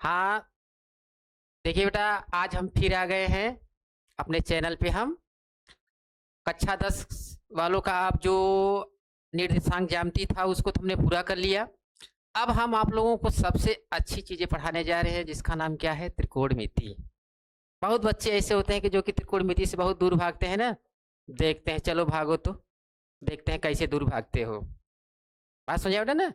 हाँ, देखिए बेटा, आज हम फिर आ गए हैं अपने चैनल पे। हम कक्षा 10 वालों का आप जो निर्देशांक ज्यामिति था उसको तो हमने पूरा कर लिया। अब हम आप लोगों को सबसे अच्छी चीज़ें पढ़ाने जा रहे हैं, जिसका नाम क्या है? त्रिकोणमिति। बहुत बच्चे ऐसे होते हैं कि जो कि त्रिकोणमिति से बहुत दूर भागते हैं ना। देखते हैं, चलो भागो तो देखते हैं कैसे दूर भागते हो। बात समझ बेटा ना।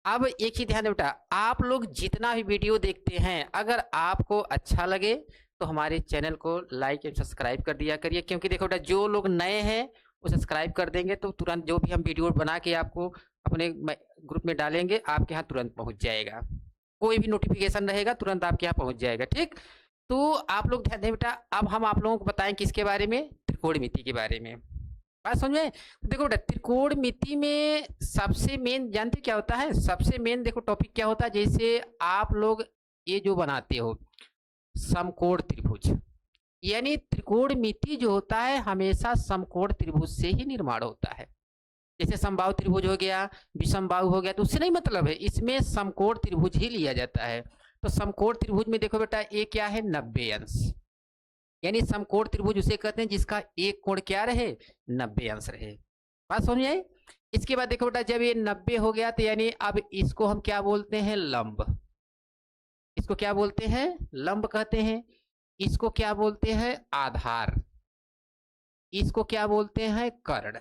अब एक चीज ध्यान दे बेटा, आप लोग जितना भी वीडियो देखते हैं, अगर आपको अच्छा लगे तो हमारे चैनल को लाइक एंड सब्सक्राइब कर दिया करिए। क्योंकि देखो बेटा, जो लोग नए हैं वो सब्सक्राइब कर देंगे तो तुरंत जो भी हम वीडियो बना के आपको अपने ग्रुप में डालेंगे, आपके यहाँ तुरंत पहुँच जाएगा। कोई भी नोटिफिकेशन रहेगा तुरंत आपके यहाँ पहुँच जाएगा। ठीक, तो आप लोग ध्यान दें बेटा। अब हम आप लोगों को बताएं किसके बारे में? त्रिकोणमिति के बारे में। बात समझ में? देखो बेटा, त्रिकोणमिति में सबसे मेन जानते क्या होता है? सबसे मेन देखो टॉपिक क्या होता है। जैसे आप लोग ये जो बनाते हो समकोण त्रिभुज, यानी त्रिकोणमिति जो होता है हमेशा समकोण त्रिभुज से ही निर्माण होता है। जैसे समबाहु त्रिभुज हो गया, विषमबाहु हो गया, तो उससे नहीं मतलब है, इसमें समकोण त्रिभुज ही लिया जाता है। तो समकोण त्रिभुज में देखो बेटा, ये क्या है? 90 अंश। यानी समकोण त्रिभुज उसे कहते हैं जिसका एक कोण क्या रहे? 90 अंश रहे। बात समझ आई? इसके बाद देखो बेटा, जब ये 90 हो गया तो यानी अब इसको हम क्या बोलते हैं? लंब। इसको क्या बोलते हैं? लंब कहते हैं। इसको क्या बोलते हैं? आधार। इसको क्या बोलते हैं? कर्ण।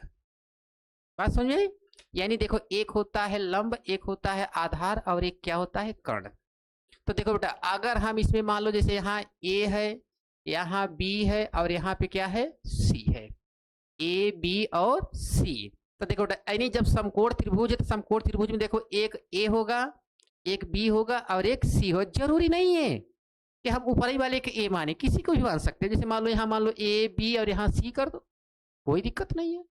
बात समझ आई? यानी देखो, एक होता है लंब, एक होता है आधार, और एक क्या होता है? कर्ण। तो देखो बेटा, अगर हम इसमें मान लो जैसे यहाँ ए है, यहाँ बी है, और यहाँ पे क्या है? सी है। ए बी और सी। तो देखो बेटा, यानी जब समकोण त्रिभुज है तो समकोण त्रिभुज में देखो, एक ए होगा, एक बी होगा और एक सी हो। जरूरी नहीं है कि हम ऊपर ही वाले के ए माने, किसी को भी मान सकते हैं। जैसे मान लो यहाँ मान लो ए बी और यहाँ सी कर दो, कोई दिक्कत नहीं है।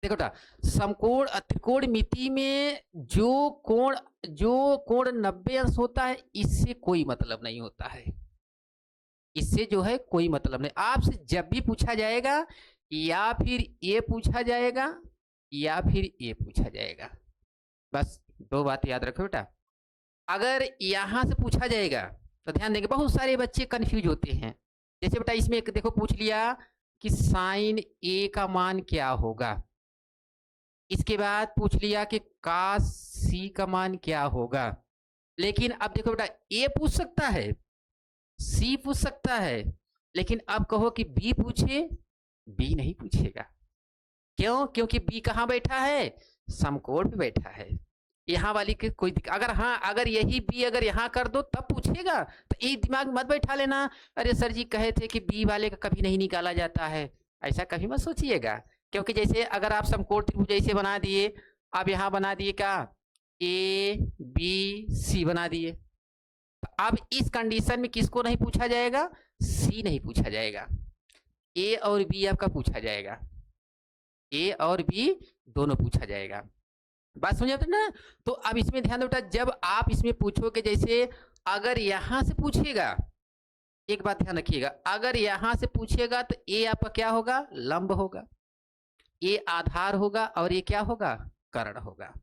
देखो बेटा, समकोण त्रिकोणमिति में जो कोण 90 अंश होता है, इससे कोई मतलब नहीं होता है। इससे जो है कोई मतलब नहीं। आपसे जब भी पूछा जाएगा, या फिर ये पूछा जाएगा या फिर ये पूछा जाएगा, बस दो बात याद रखो बेटा। अगर यहां से पूछा जाएगा तो ध्यान देंगे, बहुत सारे बच्चे कंफ्यूज होते हैं। जैसे बेटा इसमें एक देखो पूछ लिया कि साइन ए का मान क्या होगा। इसके बाद पूछ लिया कि कास सी का मान क्या होगा। लेकिन अब देखो बेटा, ए पूछ सकता है, सी पूछ सकता है, लेकिन अब कहो कि बी पूछे, बी नहीं पूछेगा। क्यों? क्योंकि बी कहाँ बैठा है? समकोण पे बैठा है। यहाँ वाली के कोई अगर हाँ, अगर यही बी अगर यहाँ कर दो तब पूछेगा। तो एक दिमाग मत बैठा लेना, अरे सर जी कहे थे कि बी वाले का कभी नहीं निकाला जाता है, ऐसा कभी मत सोचिएगा। क्योंकि जैसे अगर आप समकोण त्रिभुज ऐसे बना दिए, आप यहाँ बना दिए क्या? ए बी सी बना दिए। अब इस कंडीशन में किसको नहीं पूछा जाएगा? सी नहीं पूछा जाएगा, ए और बी आपका पूछा जाएगा। ए और बी दोनों पूछा जाएगा। बात समझ आते ना? तो अब इसमें ध्यान दो बेटा, जब आप इसमें पूछोगे, जैसे अगर यहां से पूछेगा, एक बात ध्यान रखिएगा, अगर यहां से पूछेगा तो ए आपका क्या होगा? लंब होगा, ए आधार होगा, और ये क्या होगा? कर्ण होगा।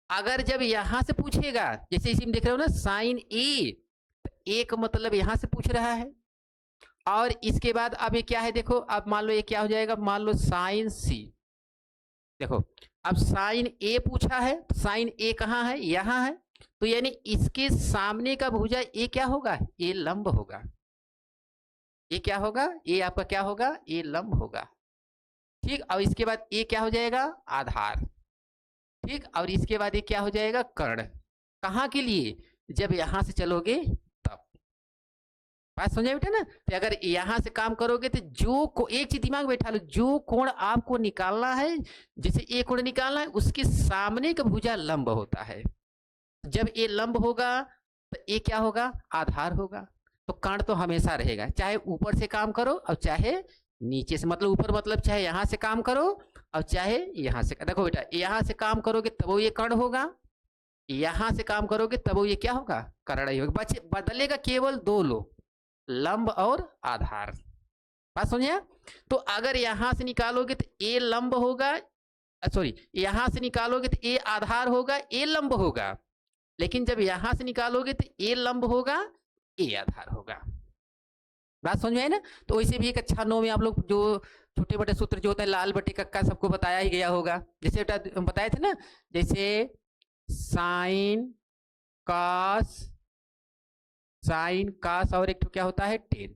अगर जब यहां से पूछेगा, जैसे इसी में देख रहे हो ना, साइन ए, एक मतलब यहां से पूछ रहा है, और इसके बाद अब ये क्या है? देखो अब मान लो ये क्या हो जाएगा? मान लो साइन सी। देखो अब साइन ए पूछा है, साइन ए कहाँ है? यहाँ है। तो यानी इसके सामने का भुजा ए क्या होगा? ए लंब होगा। ये क्या होगा? ए आपका क्या होगा? ए लंब होगा। ठीक, और इसके बाद ए क्या हो जाएगा? आधार। ठीक, और इसके बाद ये क्या हो जाएगा? कर्ण। कहाँ के लिए? जब यहां से चलोगे तब। बात समझे बेटा ना? तो अगर यहां से काम करोगे तो एक चीज दिमाग बैठा लो, जो कोण आपको निकालना है, जैसे ए कोण निकालना है, उसके सामने का भुजा लंब होता है। जब ए लंब होगा तो ए क्या होगा? आधार होगा। तो कर्ण तो हमेशा रहेगा, चाहे ऊपर से काम करो और चाहे नीचे से, मतलब ऊपर मतलब चाहे यहां से काम करो और चाहे यहां से। देखो बेटा, यहां से काम करोगे तब वो ये कर्ण होगा, यहां से काम करोगे तब वो ये क्या होगा? कर्ण ही होगा। बदलेगा केवल दो लोग, लंब और आधार। बात समझे? तो अगर यहां से निकालोगे तो ए लंब होगा, सॉरी, यहां से निकालोगे तो ए आधार होगा, ए लंब होगा। लेकिन जब यहां से निकालोगे तो ए लंब होगा, ए आधार होगा। बात समझ में आई ना। तो वैसे भी कक्षा 9 में आप लोग जो छोटे बटे सूत्र जो होता है लाल बटे कक्का सबको बताया ही गया होगा। जैसे बेटा बताए थे ना, जैसे साइन कास और एक तो क्या होता है टेन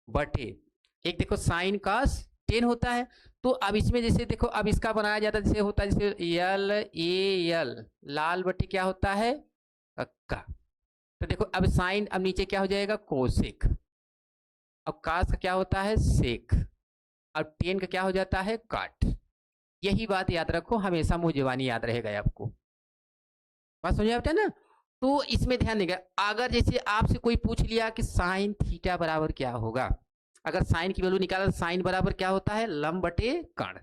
बटे एक देखो साइन कास टेन होता है। तो अब इसमें जैसे देखो अब इसका बनाया जाता है जैसे होता है जैसे यल ए यल लाल बटे क्या होता है कक्का। तो देखो अब साइन अब नीचे क्या हो जाएगा कोसेक, अब कास का क्या होता है सेक, और टेन का क्या हो जाता है काट। यही बात याद रखो, हमेशा मुंह जुबानी याद रहेगा आपको। बात समझ आता है ना। तो इसमें ध्यान देगा, अगर जैसे आपसे कोई पूछ लिया कि साइन थीटा बराबर क्या होगा, अगर साइन की वैल्यू निकाला साइन बराबर क्या होता है लंब बटे कर्ण,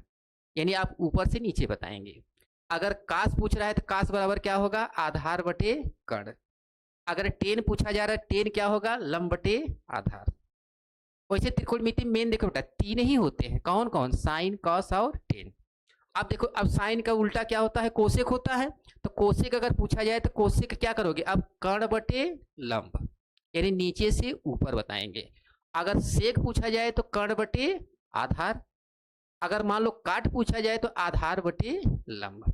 यानी आप ऊपर से नीचे बताएंगे। अगर कास पूछ रहा है तो कास बराबर क्या होगा आधार बटे कर्ण। अगर टेन पूछा जा रहा है टेन क्या होगा लंब बटे आधार। वैसे त्रिकोणमिति मेन देखो बेटा तीन ही होते हैं, कौन कौन साइन कॉस और टेन। अब देखो अब साइन का उल्टा क्या होता है कोसेक होता है। तो कोसेक अगर पूछा जाए तो कोसेक क्या करोगे अब कर्ण बटे लंब, यानी नीचे से ऊपर बताएंगे। अगर सेक पूछा जाए तो कर्ण बटे आधार, अगर मान लो काट पूछा जाए तो आधार बटे लंब।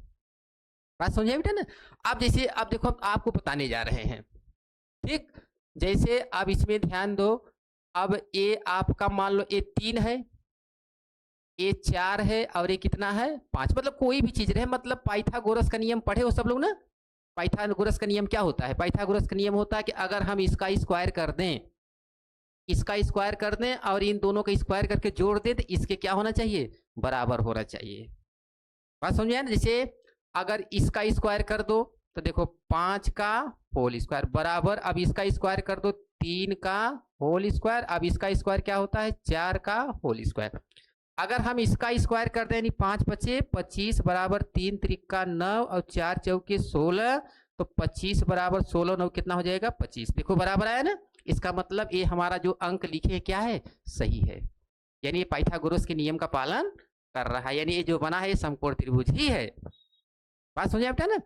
बात समझे बेटा ना। अब जैसे अब देखो अब आपको बताने जा रहे हैं, ठीक। जैसे अब इसमें ध्यान दो, अब ए आपका मान लो ए 3 है, ए 4 है और ये कितना है 5, मतलब कोई भी चीज रहे, मतलब पाइथागोरस का नियम पढ़े हो सब लोग ना। पाइथागोरस का नियम क्या होता है, पाइथागोरस का नियम होता है कि अगर हम इसका स्क्वायर कर दें, इसका स्क्वायर कर दें और इन दोनों का स्क्वायर करके जोड़ दें तो इसके क्या होना चाहिए बराबर होना चाहिए। बात समझे ना। जैसे अगर इसका स्क्वायर कर दो तो देखो 5 का होल स्क्वायर बराबर, अब इसका स्क्वायर कर दो 3 का होल स्क्वायर, अब इसका स्क्वायर क्या होता है 4 का होल स्क्वायर। अगर हम इसका स्क्वायर कर दें यानी 5 बचे 25 बराबर 3 त्रिका 9 और 4 चौके 16, तो 25 बराबर 16 9 कितना हो जाएगा 25। देखो बराबर आया ना। इसका मतलब ये हमारा जो अंक लिखे क्या है सही है, यानी ये पाइथागोरस के नियम का पालन कर रहा है, यानी ये जो बना है ये समकोण त्रिभुज ही है। बात समझे आपका ना।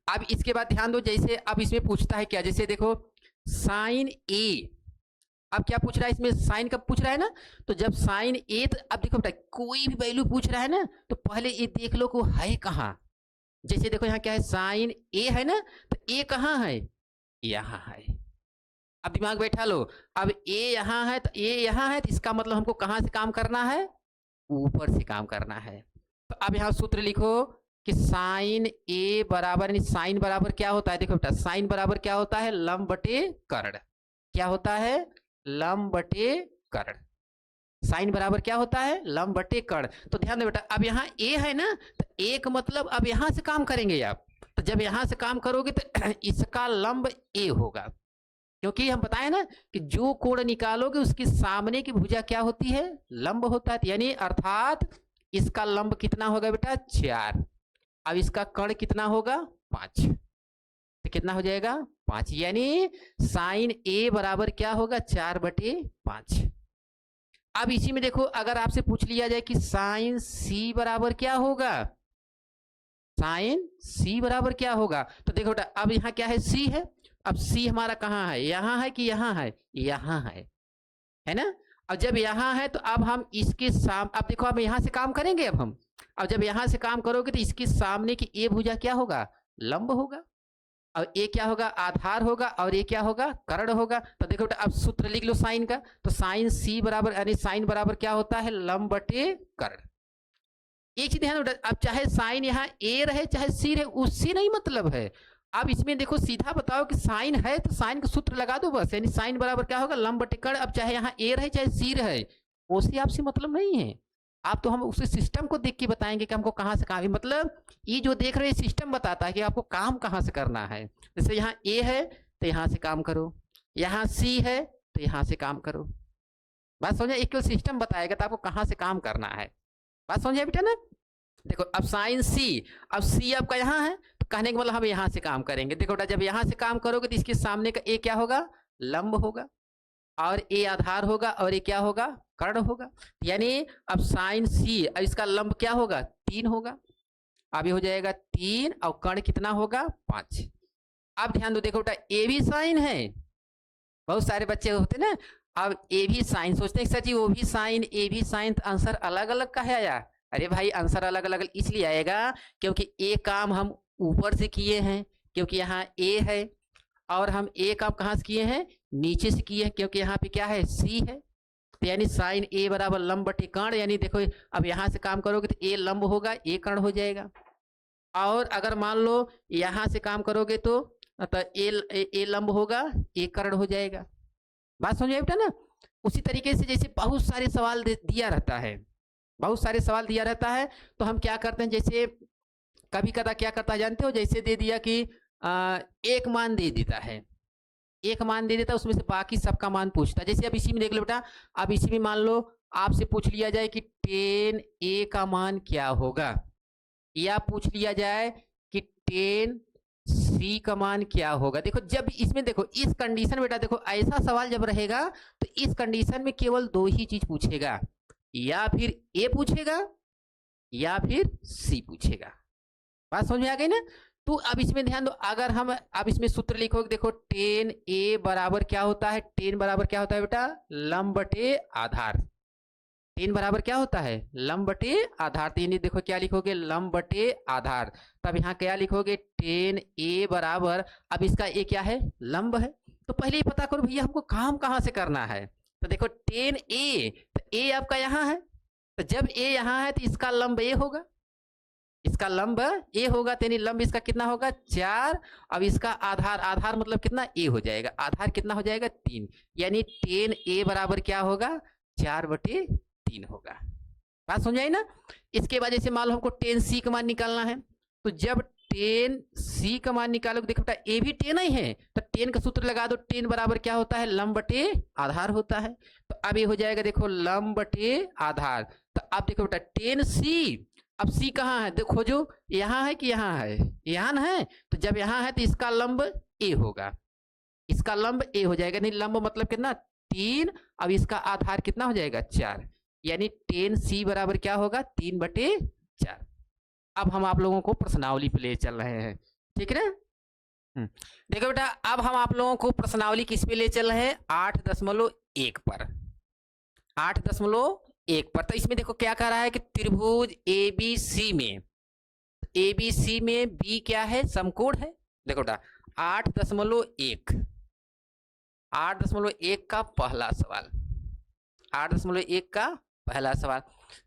अब इसके बाद ध्यान दो, जैसे अब इसमें पूछता है क्या, जैसे देखो साइन ए, अब क्या पूछ रहा है इसमें साइन कब पूछ रहा है ना, तो जब साइन ए, तो अब देखो बेटा कोई भी वैल्यू पूछ रहा है ना तो पहले ये देख लो को है कहाँ। जैसे देखो यहाँ क्या है साइन ए है ना, तो ए कहाँ है यहाँ है। अब दिमाग बैठा लो, अब ए यहाँ है तो ए यहाँ है, तो इसका मतलब हमको कहाँ से काम करना है ऊपर से काम करना है। तो अब यहाँ सूत्र लिखो कि साइन ए बराबर, साइन बराबर क्या होता है देखो बेटा साइन बराबर क्या होता है लंब बटे कर्ण। क्या होता है लंब बटे कर्ण। साइन बराबर क्या होता है लंब बटे कर्ण। तो ध्यान दो बेटा अब यहाँ ए है ना, तो एक मतलब अब यहाँ से काम करेंगे आप, तो जब यहाँ से काम करोगे तो इसका लंब ए होगा, क्योंकि हम बताए ना कि जो कोण निकालोगे उसके सामने की भुजा क्या होती है लंब होता है, यानी अर्थात इसका लंब कितना होगा बेटा 4, अब इसका कर्ण कितना होगा 5, तो कितना हो जाएगा 5, यानी साइन ए बराबर क्या होगा 4 बटे 5। अब इसी में देखो अगर आपसे पूछ लिया जाए कि साइन सी बराबर क्या होगा, साइन सी बराबर क्या होगा, तो देखो बेटा अब यहाँ क्या है सी है, अब सी हमारा कहाँ है यहाँ है कि यहाँ है यहाँ है ना। अब जब यहाँ है तो अब हम इसके सामने, अब देखो अब यहाँ से काम करेंगे, अब जब यहाँ से काम करोगे तो इसके सामने की ए भुजा क्या होगा लंब होगा, और ए क्या होगा आधार होगा, और ए क्या होगा कर्ण होगा। तो देखो बेटा अब सूत्र लिख लो साइन का, तो साइन सी बराबर यानी साइन बराबर क्या होता है लंब बटे कर्ण। एक चीज ध्यान बेटा, अब चाहे साइन यहाँ ए रहे चाहे सी रहे उससे नहीं मतलब है। अब इसमें देखो सीधा बताओ कि साइन है तो साइन का सूत्र लगा दो बस, यानी साइन बराबर क्या होगा लंब बटे कर्ण। अब चाहे यहाँ ए रहे चाहे सी रहे उससे आपसे मतलब नहीं है, आप तो हम उसे सिस्टम को देख के बताएंगे कि हमको कहाँ से काम, मतलब ये जो देख रहे हैं सिस्टम बताता है कि आपको काम कहाँ से करना है। जैसे यहाँ ए है तो यहाँ से काम करो, यहाँ सी है तो यहाँ से काम करो। बात समझे, एक सिस्टम बताएगा तो आपको कहाँ से काम करना है। बात समझे बेटा ना। देखो अब साइन सी, अब सी आपका यहाँ है तो कहने का मतलब हम यहाँ से काम करेंगे। देखो बेटा जब यहाँ से काम करोगे तो इसके सामने का ए क्या होगा लंब होगा, और ए आधार होगा, और ये क्या होगा कर्ण होगा, यानी अब साइन सी अब इसका लंब क्या होगा 3 होगा, अब ये हो जाएगा 3 और कर्ण कितना होगा 5। अब ध्यान दो देखो बेटा ए भी साइन है बहुत सारे बच्चे होते ना, अब ए भी साइन सोचते हैं सर जी वो भी साइन ए भी साइन, तो आंसर अलग अलग का है आया। अरे भाई आंसर अलग अलग इसलिए आएगा क्योंकि ए काम हम ऊपर से किए हैं, क्योंकि यहाँ ए है, और हम ए काम कहाँ से किए हैं, नीचे से किए हैं, क्योंकि यहाँ पे क्या है, सी है। तो यानी साइन ए बराबर लंब बटे कर्ण, यानी देखो अब यहाँ से काम करोगे तो ए लंब होगा, ए कर्ण हो जाएगा। और अगर मान लो यहाँ से काम करोगे तो ए लंब होगा, ए कर्ण हो जाएगा। बात समझ बेटा ना। उसी तरीके से जैसे बहुत सारे सवाल दिया रहता है, बहुत सारे सवाल दिया रहता है, तो हम क्या करते हैं, जैसे कभी कदा क्या करता है जानते हो, जैसे दे दिया कि एक मान दे देता है, एक मान दे देता है, उसमें से बाकी सबका मान पूछता है। जैसे अब इसी में देख लो बेटा, अब इसी में मान लो आपसे पूछ लिया जाए कि 10a का मान क्या होगा, या पूछ लिया जाए कि 10c का मान क्या होगा। देखो जब इसमें देखो इस कंडीशन बेटा, देखो ऐसा सवाल जब रहेगा तो इस कंडीशन में केवल दो ही चीज पूछेगा, या फिर ए पूछेगा या फिर सी पूछेगा। बात समझ में आ गई ना। तो अब इसमें ध्यान दो, अगर हम अब इसमें सूत्र लिखोगे, देखो 10a बराबर क्या होता है, 10 बराबर क्या होता है बेटा, लंब बटे आधार। 10 बराबर क्या होता है, लंब बटे आधार। तो यानी देखो क्या लिखोगे, लंब बटे आधार। तब यहाँ क्या लिखोगे, 10a बराबर, अब इसका a क्या है, लंब है। तो पहले ही पता करो भैया हमको काम कहाँ से करना है। तो देखो 10a, तो a आपका यहाँ है, तो जब a यहाँ है तो इसका लंब a होगा, इसका लंब a होगा, तो यानी लंब इसका कितना होगा, 4। अब इसका आधार, आधार मतलब कितना, a हो जाएगा, आधार कितना हो जाएगा, 3। यानी 10a बराबर क्या होगा, 4/3 होगा। बात समझ आई ना। इसके बाद जैसे मान लो हमको 10c का मान निकालना है, तो जब 10c का मान निकालोगे, देखो बेटा a भी 10 ही है, तो 10 का सूत्र लगा दो, 10 बराबर क्या होता है, लंब बटे आधार होता है। तो अब ये हो जाएगा देखो लंब बटे आधार। तो अब देखो बेटा 10c, अब c कहाँ है, देखो जो यहाँ है कि यहाँ है, यहाँ ना है, तो जब यहाँ है तो इसका लंब a होगा, इसका लंब a हो जाएगा। नहीं लंब मतलब कितना, 3। अब इसका आधार कितना हो जाएगा, 4। यानी 10c बराबर क्या होगा, 3/4। अब हम आप लोगों को प्रश्नावली पे ले चल रहे हैं, ठीक है ना। देखो बेटा अब हम आप लोगों को प्रश्नावली किस पे ले चल रहे हैं, 8.1 पर, 8.1 पर। तो इसमें देखो क्या कह रहा है कि त्रिभुज ABC में, ABC में B क्या है, समकोण है। देखो बेटा 8.1, 8.1 का पहला सवाल, 8.1 का पहला सवाल।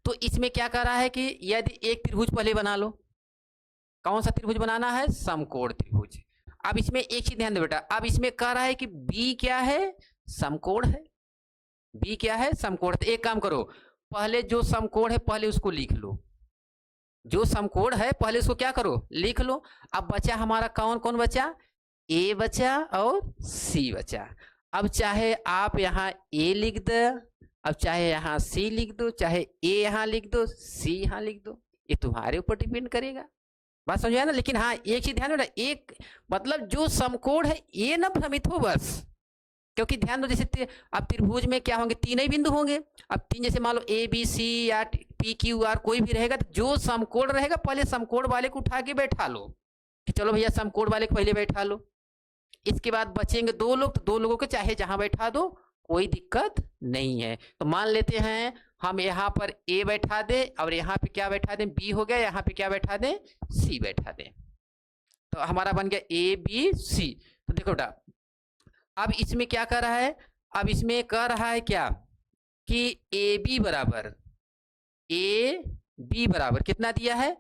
तो इसमें क्या कह रहा है कि यदि एक त्रिभुज पहले बना लो, कौन सा त्रिभुज बनाना है, समकोण त्रिभुज। अब इसमें एक चीज ध्यान दो बेटा, अब इसमें कह रहा है कि B क्या है, समकोण है, B क्या है, समकोण। तो एक काम करो, पहले जो समकोण है पहले उसको लिख लो, जो समकोण है पहले उसको क्या करो, लिख लो। अब बचा हमारा कौन कौन बचा, A बचा और C बचा। अब चाहे आप यहाँ A लिख दो, अब चाहे यहाँ C लिख दो, चाहे A यहाँ लिख दो, C यहाँ लिख दो, ये तुम्हारे ऊपर डिपेंड करेगा। बात समझ आया ना। लेकिन हाँ एक चीज ध्यान रखना, एक मतलब जो समकोण है ये ना भ्रमित हो बस, क्योंकि ध्यान दो जैसे अब त्रिभुज में क्या होंगे, 3 ही बिंदु होंगे। अब 3 जैसे मान लो ABC या PQR कोई भी रहेगा, तो जो समकोण रहेगा पहले समकोण वाले को उठा के बैठा लो कि चलो भैया समकोण वाले को पहले बैठा लो। इसके बाद बचेंगे 2 लोग, तो 2 लोगों को चाहे जहां बैठा दो, कोई दिक्कत नहीं है। तो मान लेते हैं हम यहाँ पर A बैठा दें और यहाँ पे क्या बैठा दें, B हो गया, यहाँ पे क्या बैठा दें, C बैठा दें। तो हमारा बन गया ABC। तो देखो बेटा अब इसमें क्या कर रहा है, अब इसमें कह रहा है क्या कि AB बराबर कितना दिया है,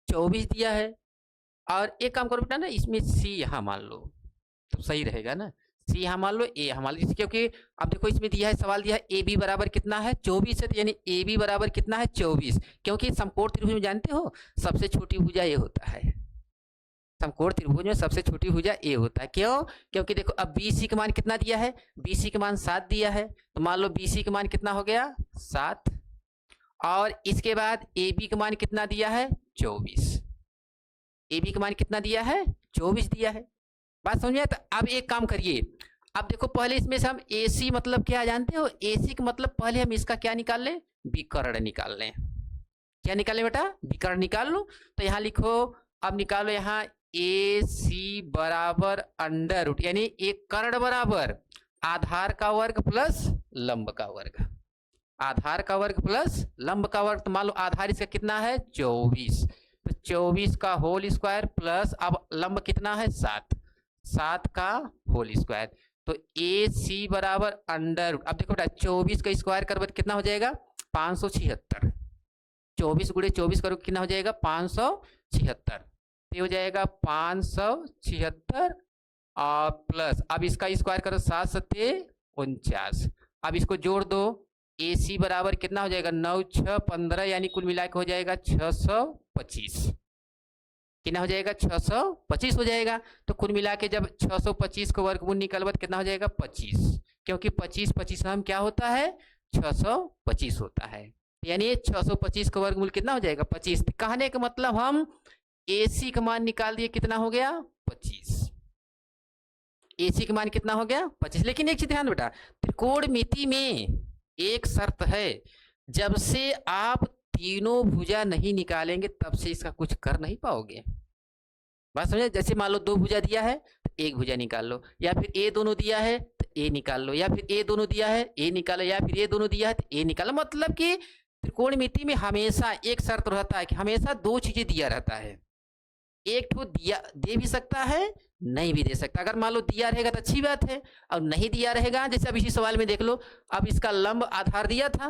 24 दिया है। और एक काम करो बेटा ना, इसमें C यहाँ मान लो तो सही रहेगा ना, C यहाँ मान लो, A यहाँ मान लो, क्योंकि अब देखो इसमें दिया है, सवाल दिया है AB बराबर कितना है, 24 है, तो यानी AB बराबर कितना है, 24। क्योंकि समकोण त्रिभुज में जानते हो सबसे छोटी भुजा ये होता है, समकोण त्रिभुज में सबसे छोटी भुजा ए होता है। क्यों, क्योंकि देखो अब BC का मान कितना दिया है, BC का मान 7 दिया है, तो मान लो BC का मान कितना हो गया, 7। और इसके बाद AB का मान कितना दिया है, 24। AB का मान कितना दिया है, 24 दिया है। बात समझ में आया। तो अब एक काम करिए, अब देखो पहले इसमें से हम AC मतलब क्या जानते हो, AC का मतलब पहले हम इसका क्या निकाल लें, विकर्ण निकाल लें। क्या निकाल लें बेटा, विकर्ण निकाल लो। तो यहाँ लिखो, अब निकालो यहाँ AC बराबर अंडर रूट, यानी एक कर्ण बराबर आधार का वर्ग प्लस लंब का वर्ग, आधार का वर्ग प्लस लंब का वर्ग। तो मान लो आधार इसका कितना है 24, तो 24 का होल स्क्वायर प्लस अब लंब कितना है 7, 7 का होल स्क्वायर। तो ए सी बराबर अंडर, अब देखो बेटा 24 का स्क्वायर करोगे तो कितना हो जाएगा 576, 24 गुणे 24 करोगे कितना हो जाएगा 576, ये हो जाएगा 576 और प्लस अब इसका स्क्वायर करो 7 सत्ते 49, अब इसको जोड़ दो, ए सी बराबर कितना हो जाएगा 9 6 15, यानी कुल मिला के हो जाएगा 625, कितना हो जाएगा 625 हो जाएगा। तो कुल मिला के जब 625 को वर्गमूल निकलवा तो कितना हो जाएगा 25, क्योंकि 25 25 हम क्या होता है 625 होता है, यानी 625 का वर्गमूल कितना हो जाएगा 25। कहने का मतलब हम AC का मान निकाल दिए, कितना हो गया 25, AC का मान कितना हो गया 25। लेकिन एक चीज ध्यान बेटा, त्रिकोणमिति में एक शर्त है, जब से आप तीनों भुजा नहीं निकालेंगे तब से इसका कुछ कर नहीं पाओगे। बात समझे? जैसे मान लो 2 भुजा दिया है तो एक भुजा निकाल लो, या फिर ए दोनों दिया है तो ए निकाल लो, या फिर ए दोनों दिया है ए निकालो, या फिर ए दोनों दिया है तो ए निकालो। मतलब कि त्रिकोणमिति में हमेशा एक शर्त रहता है कि हमेशा 2 चीजें दिया रहता है, एक तो दिया दे भी सकता है नहीं भी दे सकता। अगर मान लो दिया रहेगा तो अच्छी बात है, और नहीं दिया रहेगा, जैसे अब इसी सवाल में देख लो, अब इसका लंब आधार दिया था,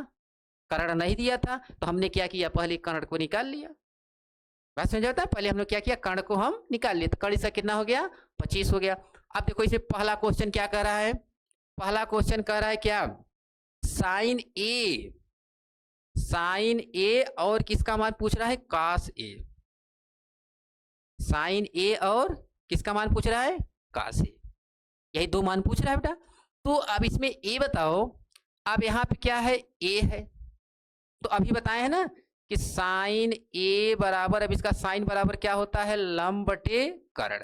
कर्ण नहीं दिया था, तो हमने क्या किया पहले कर्ण को निकाल लिया। बात समझ आता है? पहले हमने क्या किया कर्ण को हम निकाल लिए, तो कर्ण से कितना हो गया 25 हो गया। अब देखो इसे पहला क्वेश्चन क्या कह रहा है, पहला क्वेश्चन कह रहा है क्या साइन ए, साइन ए और किसका मान पूछ रहा है कास ए, साइन ए और किसका मान पूछ रहा है कास ए, यही 2 मान पूछ रहा है बेटा। तो अब इसमें ए बताओ, अब यहाँ पे क्या है ए है, तो अभी बताए हैं ना कि साइन ए बराबर, अब इसका साइन बराबर क्या होता है लंब बटे कर्ण,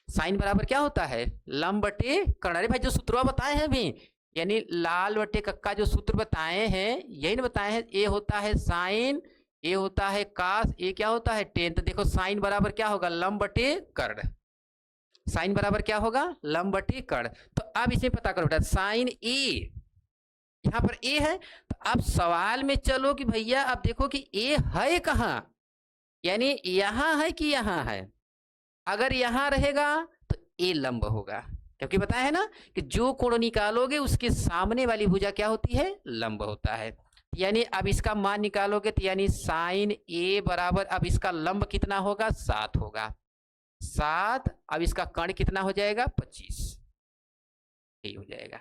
साइन बराबर क्या होता है लंब बटे कर्ण। अरे भाई जो सूत्र बताए हैं अभी, यानी लाल बटे कक्का जो सूत्र बताए हैं यही ना बताए हैं, ए होता है साइन, ए होता है कास, ए क्या होता है टेन। तो देखो साइन बराबर क्या होगा लंब बटे कर्ण, साइन बराबर क्या होगा लंब बटे कर्ण। तो अब इसे पता करो बेटा साइन ए, यहाँ पर ए है, तो अब सवाल में चलो कि भैया अब देखो कि ए है कहाँ, यानी यहाँ है कि यहाँ है। अगर यहाँ रहेगा तो ए लंब होगा, क्योंकि बताया है ना कि जो कोण निकालोगे उसके सामने वाली भुजा क्या होती है लंब होता है। यानी अब इसका मान निकालोगे तो यानी साइन ए बराबर, अब इसका लंब कितना होगा 7 होगा, 7, अब इसका कर्ण कितना हो जाएगा 25, यही हो जाएगा।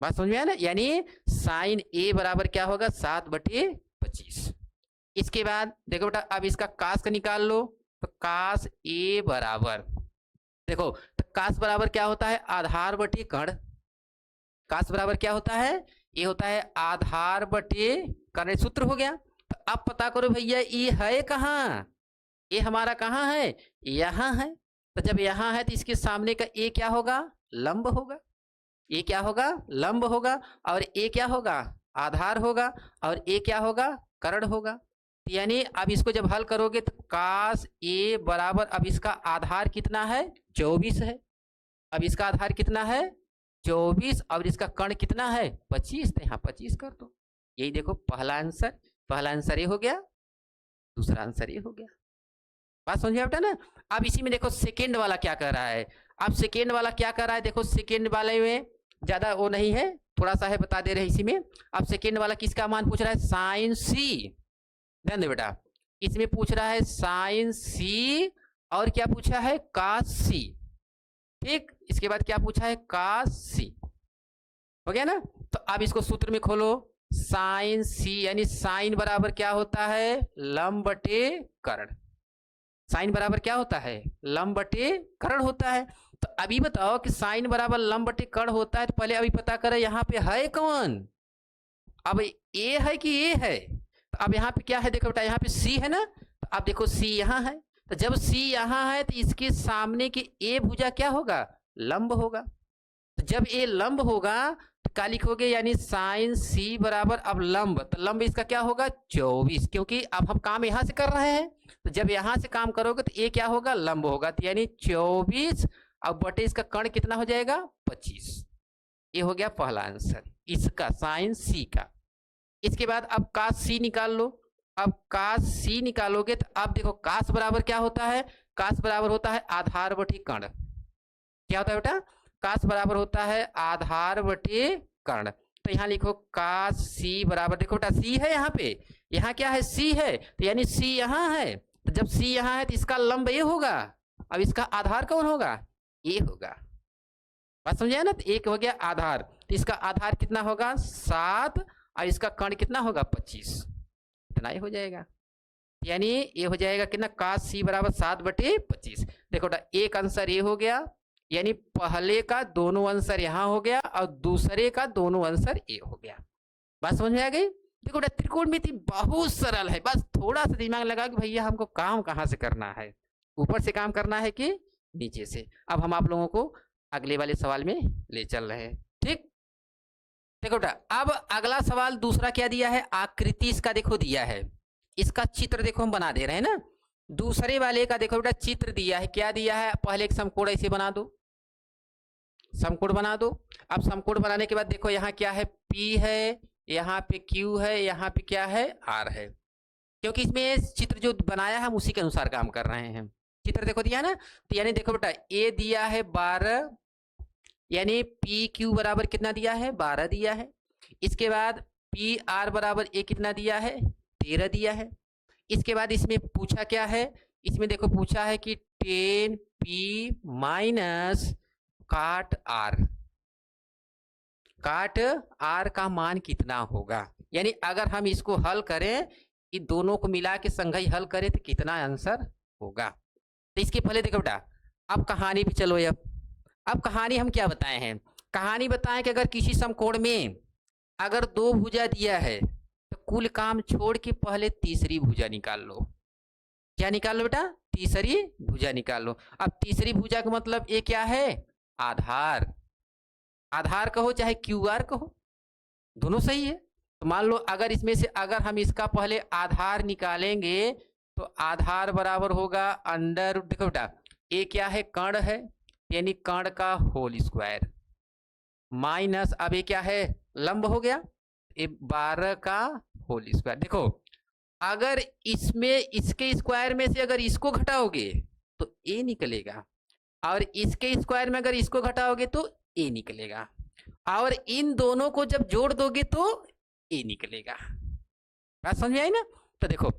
बात समझ में आया ना, यानी साइन ए बराबर क्या होगा 7 बटे 25। इसके बाद देखो बेटा अब इसका कास का निकाल लो, तो कास ए बराबर, देखो तो कास बराबर क्या होता है आधार बटे कर्ण, कास बराबर क्या होता है ये होता है आधार बटे कर्ण, सूत्र हो गया। तो अब पता करो भैया ये है कहाँ, ये हमारा कहाँ है यहाँ है, तो जब यहाँ है तो इसके सामने का ए क्या होगा लंब होगा, ए क्या होगा लंब होगा, और ए क्या होगा आधार होगा, और ए क्या होगा कर्ण होगा। यानी अब इसको जब हल करोगे तो कास ए बराबर, अब इसका आधार कितना है 24 है, अब इसका आधार कितना है 24, और इसका कर्ण कितना है 25, तो यहाँ 25 कर दो। यही देखो पहला आंसर, पहला आंसर ये हो गया, दूसरा आंसर ये हो गया। बात समझ में बेटा ना। अब इसी में देखो सेकेंड वाला क्या कर रहा है, अब सेकेंड वाला क्या कर रहा है, देखो सेकेंड वाले में ज्यादा वो नहीं है, थोड़ा सा है बता दे रहे इसी में। अब सेकेंड वाला किसका मान पूछ रहा है साइन सी, ध्यान दे बेटा, इसमें पूछ रहा है साइन सी और क्या पूछा है कास सी, ठीक, इसके बाद क्या पूछा है कास सी, हो गया ना। तो अब इसको सूत्र में खोलो, साइन सी यानी साइन बराबर क्या होता है लंब बटे कर्ण, साइन बराबर क्या होता है लंब बटे कर्ण होता है। तो अभी बताओ कि साइन बराबर लंब बटे कर्ण होता है, तो पहले अभी पता करें यहाँ पे है कौन, अब ए है कि ए है, तो अब यहाँ पे क्या है देखो बेटा यहाँ पे सी है ना, तो अब देखो सी यहाँ है, तो जब सी यहाँ है तो इसके सामने की ए भुजा क्या होगा लंब होगा, तो जब ए लंब होगा तो क्या लिखोगे यानी साइन सी बराबर अब लंब, तो लंब इसका क्या होगा 24, क्योंकि अब हम काम यहाँ से कर रहे हैं, तो जब यहाँ से काम करोगे तो ए क्या होगा लंब होगा, तो यानी 24 अब बटे इसका कर्ण कितना हो जाएगा 25। ये हो गया पहला आंसर इसका साइन सी का। इसके बाद अब कास सी निकाल लो। अब कास सी निकालोगे तो अब देखो कास बराबर क्या होता है, कास बराबर होता है आधार बटे कर्ण। क्या होता है बेटा, कास बराबर होता है आधार बटे कर्ण। तो यहाँ लिखो कास सी बराबर, देखो बेटा सी है यहाँ पे, यहाँ क्या है सी है, तो यानी सी यहाँ है, तो जब सी यहाँ है तो इसका लंब ये होगा, अब इसका आधार कौन होगा, ये होगा। बात समझे ना, तो एक हो गया आधार, तो इसका आधार कितना होगा 7 और इसका कर्ण कितना होगा 25, इतना ही हो जाएगा। यानी ये हो जाएगा कितना कास सी बराबर 7/25। देखो बेटा एक आंसर ये हो गया, यानी पहले का दोनों आंसर यहाँ हो गया और दूसरे का दोनों आंसर ये हो गया। बात समझ में आ गई। देखो बेटा त्रिकोणमिति बहुत सरल है, बस थोड़ा सा दिमाग लगा कि भैया हमको काम कहाँ से करना है, ऊपर से काम करना है कि नीचे से। अब हम आप लोगों को अगले वाले सवाल में ले चल रहे हैं, ठीक। देखो बेटा अब अगला सवाल दूसरा क्या दिया है, आकृति इसका देखो दिया है, इसका चित्र देखो हम बना दे रहे हैं ना। दूसरे वाले का देखो बेटा चित्र दिया है, क्या दिया है, पहले एक समकोण ऐसे बना दो, समकोण बना दो। अब समकोण बनाने के बाद देखो यहाँ क्या है P है, यहाँ पे Q है, यहाँ पे क्या है R है, क्योंकि इसमें चित्र जो बनाया है हम उसी के अनुसार काम कर रहे हैं। चित्र देखो दिया ना, तो यानी देखो बेटा A दिया है 12, यानी PQ बराबर कितना दिया है 12 दिया है। इसके बाद PR बराबर A कितना दिया है 13 दिया है। इसके बाद इसमें पूछा क्या है, इसमें देखो पूछा है कि 10P माइनस काट R, काट R का मान कितना होगा। यानी अगर हम इसको हल करें, इन दोनों को मिला के संघई हल करें तो कितना आंसर होगा। तो इसके पहले देखो बेटा अब कहानी भी चलो। अब कहानी हम क्या बताए हैं, कहानी बताएं कि अगर किसी समकोण में अगर 2 भुजा दिया है तो कुल काम छोड़ के पहले तीसरी भुजा निकाल लो। क्या निकाल लो बेटा, तीसरी भुजा निकाल लो। अब तीसरी भुजा का मतलब ये क्या है, आधार, आधार कहो चाहे QR कहो, दोनों सही है। तो मान लो अगर इसमें से अगर हम इसका पहले आधार निकालेंगे तो आधार बराबर होगा अंडर, देखो बेटा ये क्या है कर्ण है, यानी कर्ण का होल स्क्वायर, माइनस अब ये क्या है लंब हो गया, ये 12 का होल स्क्वायर। देखो अगर इसमें इसके स्क्वायर में से अगर इसको घटाओगे तो ए निकलेगा, और इसके स्क्वायर में अगर इसको घटाओगे तो ए निकलेगा, और इन दोनों को जब जोड़ दोगे तो ए निकलेगा। बात समझ में आई ना। तो देखो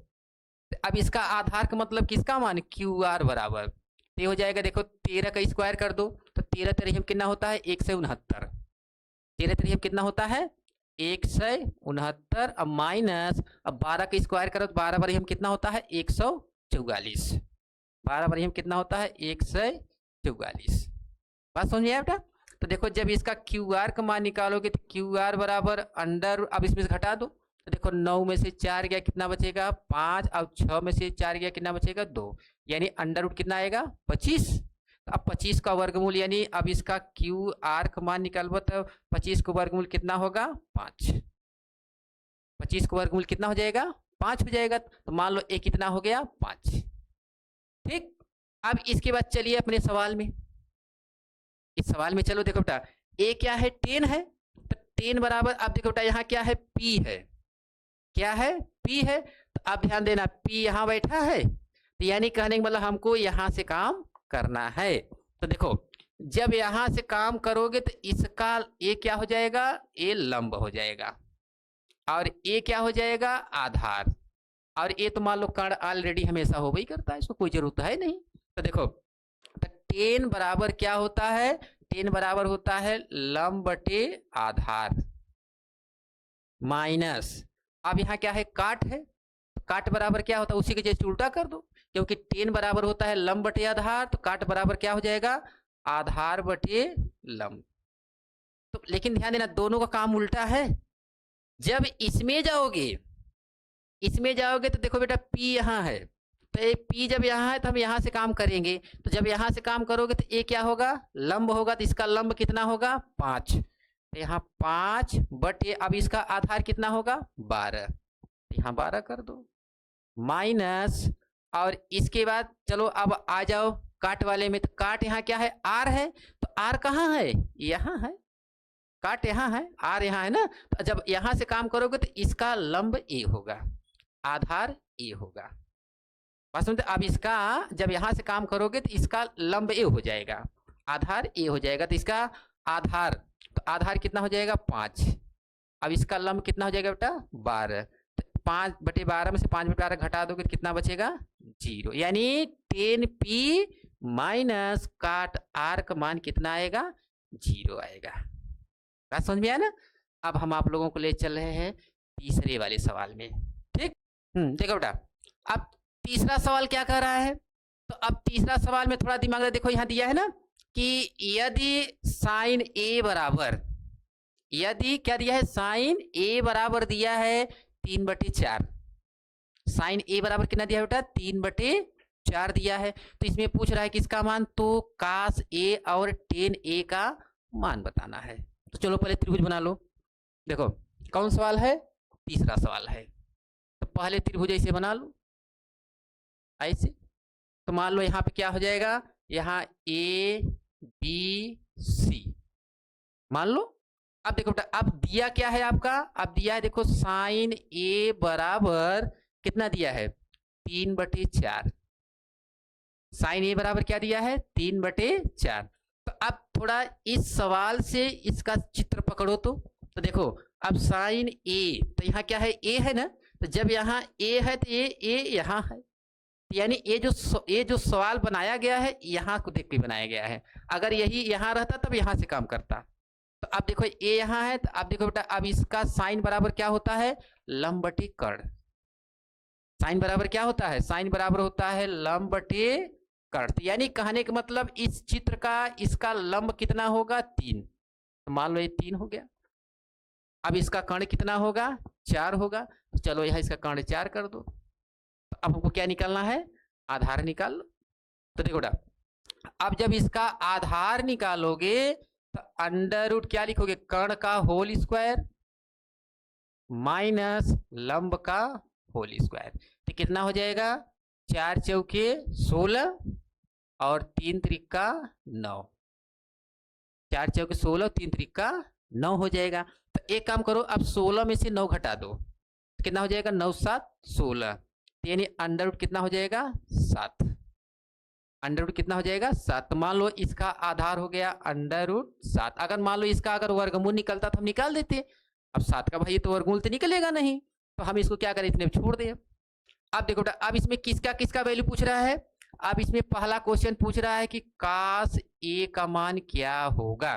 अब इसका आधार का मतलब किसका मान QR बराबर, ये हो जाएगा देखो 13 का स्क्वायर कर दो तो 13 तरीम कितना होता है 169, 13 तरीम कितना होता है 169, अब माइनस अब 12 का स्क्वायर करो तो 12 बरीहम कितना होता है 144, 12 बरीहम कितना होता है 144। बात समझ आया बेटा। तो देखो जब इसका QR का मान निकालोगे तो QR बराबर अंडर, अब इसमें से घटा दो तो देखो 9 में से 4 गया कितना बचेगा 5, अब 6 में से 4 गया कितना बचेगा 2, यानी अंडर रूट कितना आएगा 25। अब 25 का वर्गमूल, यानी अब इसका QR का मान निकालो तो 25 का वर्गमूल कितना होगा 5, 25 का वर्गमूल कितना हो जाएगा 5 हो जाएगा। तो मान लो ए कितना हो गया 5, ठीक। अब इसके बाद चलिए अपने सवाल में, इस सवाल में चलो। देखो बेटा ए क्या है 10 है, तो 10 बराबर, अब देखो बेटा यहाँ क्या है P है, क्या है P है, तो अब ध्यान देना P यहाँ बैठा है, तो यानी कहने का मतलब हमको यहाँ से काम करना है। तो देखो जब यहाँ से काम करोगे तो इसका ये क्या हो जाएगा, ये लंब हो जाएगा, और ये क्या हो जाएगा आधार, और ये तो मान लो कर्ण ऑलरेडी हमेशा हो ही करता है, इसको कोई जरूरत है नहीं। तो देखो तो 10 बराबर क्या होता है, 10 बराबर होता है लंब बटे आधार, माइनस अब यहाँ क्या है काट है, काट बराबर क्या होता है उसी के जैसे उल्टा कर दो, क्योंकि 10 बराबर होता है लंब बटे आधार, तो काट बराबर क्या हो जाएगा आधार बटे लंब। तो लेकिन ध्यान देना दोनों का काम उल्टा है। जब इसमें जाओगे, इसमें जाओगे तो देखो बेटा P यहाँ है, तो ये P जब यहाँ है तो हम यहाँ से काम करेंगे, तो जब यहाँ से काम करोगे तो ये क्या होगा लंब होगा, तो इसका लंब कितना होगा 5, तो यहाँ 5 बटे अब इसका आधार कितना होगा 12, तो यहाँ 12 कर दो, माइनस और इसके बाद चलो अब आ जाओ काट वाले में, तो काट यहाँ क्या है, आर है, तो आर कहाँ है, यहाँ है, काट यहाँ है, आर यहाँ है ना। तो जब यहाँ से काम करोगे तो इसका लंब ए होगा, आधार ए होगा। बात समझते? अब इसका जब यहाँ से काम करोगे तो इसका लंब ए हो जाएगा, आधार ए हो जाएगा, तो इसका आधार, तो आधार कितना हो जाएगा 5। अब इसका लंब कितना हो जाएगा बेटा 12, तो 5/12 में से 5/12 घटा दोगे तो कितना बचेगा 0, यानी 10p माइनस काट आर का मान कितना आएगा 0 आएगा। बात समझ में आया ना। अब हम आप लोगों को ले चल रहे हैं तीसरे वाले सवाल में, ठीक। देखो बेटा, अब तीसरा सवाल क्या कह रहा है, तो अब तीसरा सवाल में थोड़ा दिमाग, देखो यहाँ दिया है ना कि यदि साइन ए बराबर, यदि क्या दिया है, साइन ए बराबर दिया है 3/4, साइन ए बराबर कितना दिया है बेटा 3/4 दिया है, तो इसमें पूछ रहा है कि इसका मान, तो कास ए और टेन ए का मान बताना है। तो चलो पहले त्रिभुज बना लो। देखो कौन सवाल है, तीसरा सवाल है, तो पहले त्रिभुज ऐसे बना लो, ऐसे। तो मान लो यहाँ पे क्या हो जाएगा, यहाँ ए बी सी मान लो। अब देखो बेटा, अब दिया क्या है आपका, अब दिया है देखो साइन ए बराबर कितना दिया है 3/4, साइन ए बराबर क्या दिया है 3/4। तो अब थोड़ा इस सवाल से इसका चित्र पकड़ो, तो देखो अब साइन ए, तो यहाँ क्या है ए है ना, तो जब यहाँ ए है तो ए यहाँ है, यानी ये जो सवाल बनाया गया है यहाँ को देख के बनाया गया है, अगर यही यहाँ रहता तब यहाँ से काम करता। तो अब देखो ए यहाँ है, तो अब देखो बेटा, अब इसका साइन बराबर क्या होता है लंब बटे कर्ण, साइन बराबर क्या होता है, साइन बराबर होता है लंब बटे कर्ण। तो यानी कहने का मतलब इस चित्र का इसका लंब कितना होगा 3, तो मान लो ये 3 हो गया। अब इसका कर्ण कितना होगा 4 होगा, तो चलो यहाँ इसका कर्ण 4 कर दो। तो अब हमको क्या निकालना है, आधार निकाल लो। तो देखो बेटा, अब जब इसका आधार निकालोगे तो अंडर रूट क्या लिखोगे, कर्ण का होल स्क्वायर माइनस लंब का होल स्क्वायर, तो कितना हो जाएगा 4 चौके 16 और 3 त्रिका 9, 4 चौके 16 3 त्रिका 9 हो जाएगा। तो एक काम करो, अब 16 में से 9 घटा दो, तो कितना हो जाएगा 9 7 16, यानी अंडर रूट कितना हो जाएगा 7, अंडर रूट कितना हो जाएगा 7। तो मान लो इसका आधार हो गया अंडर रूट 7। अगर मान लो इसका अगर वर्गमूल निकलता तो हम निकाल देते, अब 7 का भाई तो वर्गमूल तो निकलेगा नहीं, तो हम इसको क्या करें, इतने छोड़ दें। अब देखो अब इसमें किसका किसका वैल्यू पूछ रहा है, अब इसमें पहला क्वेश्चन पूछ रहा है कि कास ए का मान क्या होगा,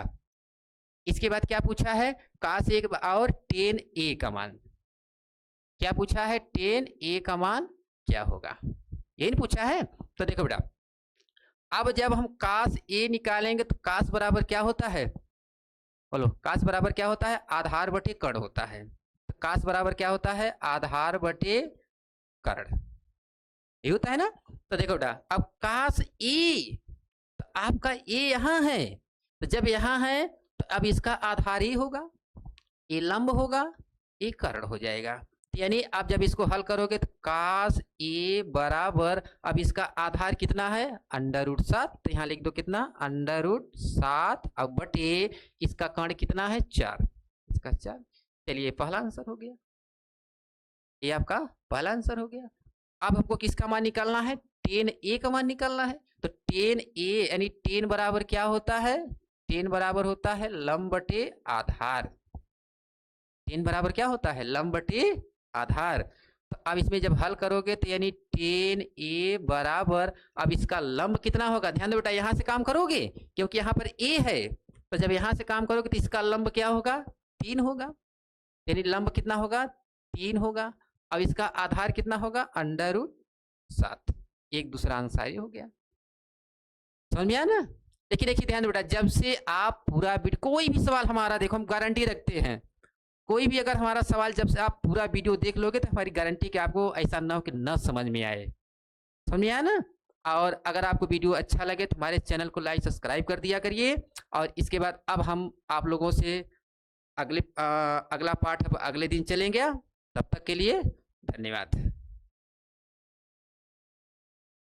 इसके बाद क्या पूछा है कास ए और टेन ए का मान, क्या पूछा है टेन ए का मान क्या होगा, यही नहीं पूछा है। तो देखो बेटा, अब जब हम कास ए निकालेंगे तो कास बराबर क्या होता है, बोलो कास बराबर क्या होता है, आधार बटे कर्ण होता है। तो कास बराबर क्या होता है, आधार बटे कर्ण, ये होता है ना। तो देखो बेटा, अब कास ए, तो आपका ए यहाँ है, तो जब यहाँ है तो अब इसका आधार ही होगा, ए लंब होगा, ए कर्ण हो जाएगा। यानी आप जब इसको हल करोगे तो कास ए बराबर, अब इसका आधार कितना है अंडर रूट 7, तो यहाँ लिख दो कितना अंडर रूट 7, अब बटे इसका कर्ण कितना है 4, इसका 4। चलिए पहला आंसर हो गया, ये आपका पहला आंसर हो गया। अब हमको किसका मान निकालना है, टेन ए का मान निकालना है। तो टेन ए यानी टेन बराबर क्या होता है, टेन बराबर होता है लंब बटे आधार, टेन बराबर क्या होता है लंब बटे आधार। तो अब इसमें जब हल करोगे तो यानी टेन ए बराबर, अब इसका लंब कितना होगा, ध्यान दो बेटा, यहाँ से काम करोगे क्योंकि यहाँ पर ए है, तो जब यहाँ से काम करोगे तो इसका लंब क्या होगा 3 होगा, यानी लंब कितना होगा 3 होगा। अब इसका आधार कितना होगा अंडर रूट 7, एक दूसरा आंसर हो गया, समझ में आया ना। देखिए देखिए ध्यान दो बेटा, जब से आप पूरा कोई भी सवाल हमारा देखो, हम गारंटी रखते हैं, कोई भी अगर हमारा सवाल जब से आप पूरा वीडियो देख लोगे तो हमारी गारंटी कि आपको ऐसा ना हो कि न समझ में आए, समझ में आया ना। और अगर आपको वीडियो अच्छा लगे तो हमारे चैनल को लाइक सब्सक्राइब कर दिया करिए। और इसके बाद अब हम आप लोगों से अगला पार्ट अगले दिन चलेंगे। तब तक के लिए धन्यवाद।